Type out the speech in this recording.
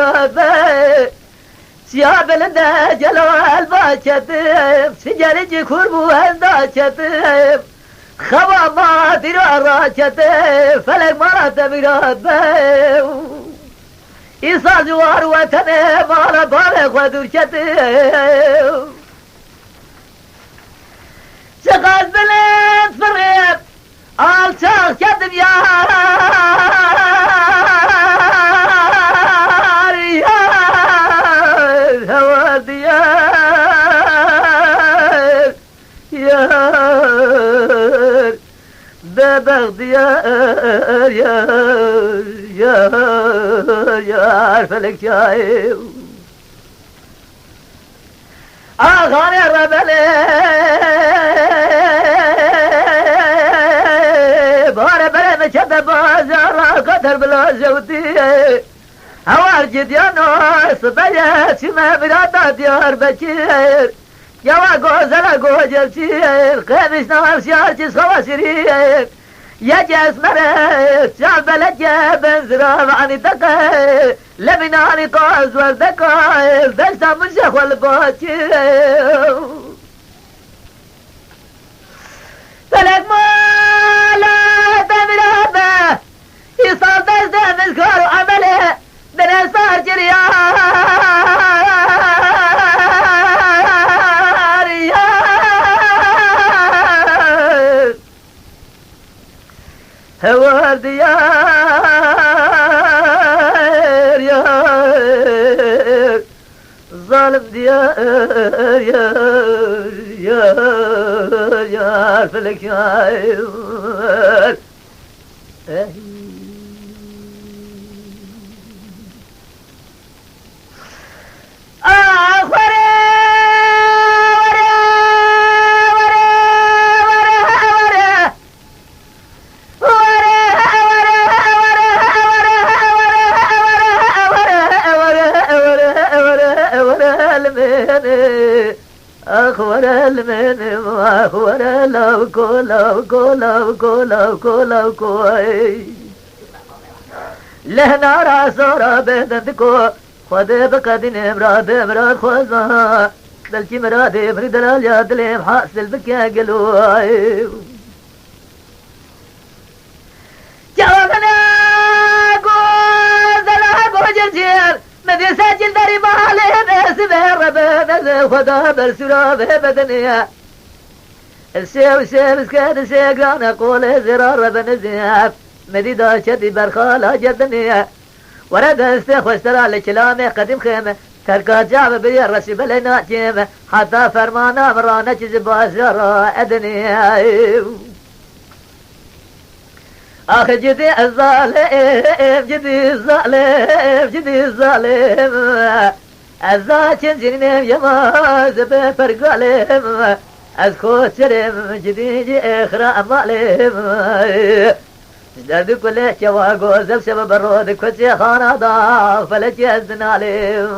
براد سیاه بلنده جلال باکتم سجرجی کربو هنداکتم خوا ما دیرو راکتم فلک مرات براد ایسا جوار وطنه مالا بار خودور کتم چقدر بلند فرق alçak kendim yar yar hava diyar yar bebek diyar yar yar yar felek yar ağane rebele كذا بازار قدر بلا جودي هوار جديانو صبيت ما برادا ديار بكير يا غوزلا غوجلتير قامش نواشياتي خواسير يا جسمر شعب لك بنزرا عني دقه لمناني قاز وردقه دشتا من شيخ والباكير فلك مالا تمرابه يصال دشتا مذكار وعمله بنا صار جريار هوار ديار يار ظالم ديار يار يار يار فلك يار أخور المن وأخور لو كو لو كو لو كو لو كو لو كو لهنا راسورا بدندكو خود بقدن مراد خوزا دلشي مراد فريد الالياد ليم حاصل بك يا قلوي جوابنا قول دلها بوجرجير مدي سجل داري مالي بسبه ربنا خدا برسولا بدنيا السيو سيمس كان سيقانا قول زرار ربنا زياب مدي داشتي برخالا جدنيا ورد استخوش ترى لكلامي قديم خيمه تركات جاب بي الرسي بلنا جيمه حتى فرمانا مرانا جزبا زرا ادنيا آخ جدي الظالم جدي الظالم جدي الظالم الزاكن جنيم يماز بفرقالم از خوشرم جدي جي اخرى مالم درد كله جوا غوزب سبب برود كوتي خانا دا فلك يزنالم